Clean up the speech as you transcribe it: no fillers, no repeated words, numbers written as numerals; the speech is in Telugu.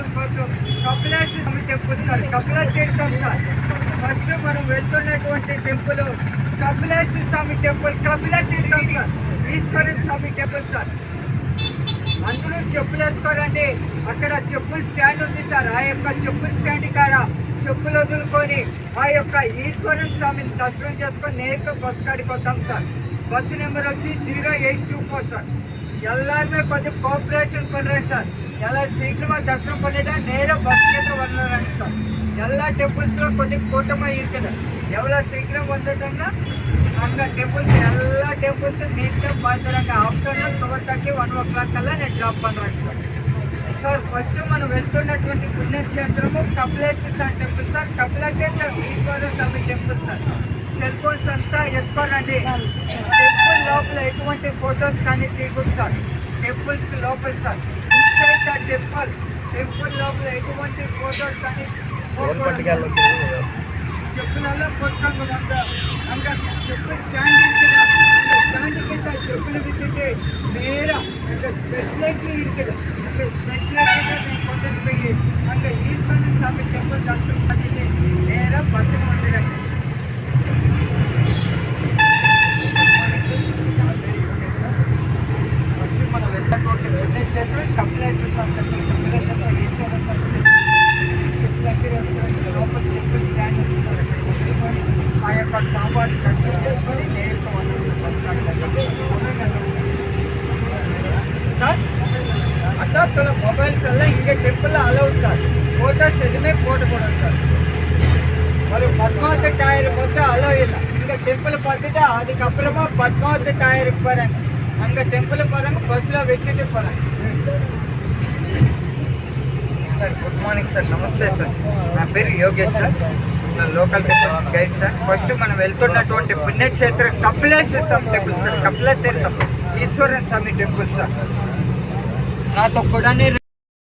కపిలేశ్వర స్వామి టెంపుల్ సార్, కపిల తీర్థం సార్. ఫస్ట్ మనం వెళ్తున్నటువంటి టెంపుల్ కపిలేశ్వర స్వామి టెంపుల్, కపిల తీర్థం సార్, ఈశ్వర స్వామి టెంపుల్ సార్. అందరూ చెప్పులు వేసుకోరండి. అక్కడ చెప్పుల స్టాండ్ ఉంది సార్. ఆ యొక్క చెప్పుల స్టాండ్ కాడ చెప్పులు వదులుకొని ఆ యొక్క ఈశ్వర స్వామిని దర్శనం చేసుకొని నేరుగా బస్సు కాడికి వద్దాం సార్. బస్సు నెంబర్ వచ్చి 0824 సార్. எல்லாருமே கொஞ்சம் கோஆப்ரேஷன் பண்ணுறேன் சார். எல்லாம் சீக்கிரமாக தரிசனம் பண்ணிட்டா நேராக பஸ் கிட்ட வந்துடுறாங்க சார். எல்லா டெம்பிள்ஸில் கொஞ்சம் கூட்டமாக இருக்குது. எவ்வளோ சீக்கிரம் வந்துட்டோம்னா அங்கே டெம்பிள்ஸ் எல்லா டெம்பிள்ஸும் நீட்டாக பார்த்துறாங்க. ఆఫ్టర్నూన్ 12:30 1 o'clock కల్లా నేను డ్రాప్ பண்ணுறேன் సార్. సార్ ఫస్ట్ మనం వెళ్తున్నటువంటి పుణ్యక్షేత్రము కపిలేశ్వర టెంపుల్ సార్, కపిలక్షేత్రం ఈశ్వర స్వామి టెంపుల్ సార్. సెల్ ఫోన్స్ అంతా ఎత్తుకోనండి. టెంపుల్ లోపల ఎటువంటి ఫొటోస్ కానీ తీయకూడదు సార్. టెంపుల్స్ లోపల సార్, ఇన్సైడ్ ద టెంపుల్ లోపల ఎటువంటి ఫొటోస్ కానీ చెప్పులలో కొట్టుకోండి. அங்கே செப்பல் ஸ்டாண்ட் இருக்குது. அந்த ஸ்டாண்டு கிட்ட செப்பல் விட்டுட்டு நேராக அங்கே ஸ்பெஷலைட்லி இருக்குது. அங்கே ஸ்பெஷலைட்ல నేను கொண்டுட்டு போய் அங்கே ஈஸ்வர சாமி டெம்பிள் தரிசனம் பண்ணிட்டு நேராக பஸ்ஸுக்கு வந்துடுறாங்க. ఫస్ట్ మనం వెళ్ళటువంటి పుణ్యక్షేత్రం కపిలేశ్వర స్వామి టెంపుల్, కపిలేశ్వర ఈశ్వర స్వామి చెప్పులు దగ్గర వేసుకుని లోపల చెప్పులు స్టాండ్ ఉంది సార్. అక్కడ వదులుకొని ఆ యొక్క సాంబార్ దర్శనం చేసుకొని నేరుగా சார். அதான் சொல்ல மொபைல்ஸ் எல்லாம் இங்கே டெம்பிளில் அலவுட் சார். ஃபோட்டோஸ் எதுவுமே போடக்கூடாது சார். ஒரு பத்மாவதி டாயருக்கு வந்து அலோவ் இல்லை. இங்கே டெம்பிள் பார்த்துட்டு அதுக்கப்புறமா பத்மாவதி டாயருக்கு போகிறாங்க. அங்கே டெம்பிளுக்கு போகிறாங்க, பஸ்ஸில் வச்சுட்டு போகிறாங்க సార్. గుడ్ మార్నింగ్ సార్, నమస్తే సార్. నా పేరు యోగేష్ సార్, నా local temples guide sir. First మనం వెళ్తున్నటువంటి పుణ్యక్షేత్రం కపిలేశ్వర స్వామి టెంపుల్ సార్, కపిల తీర్థం ఈశ్వర స్వామి టెంపుల్ సార్. నాతో కూడా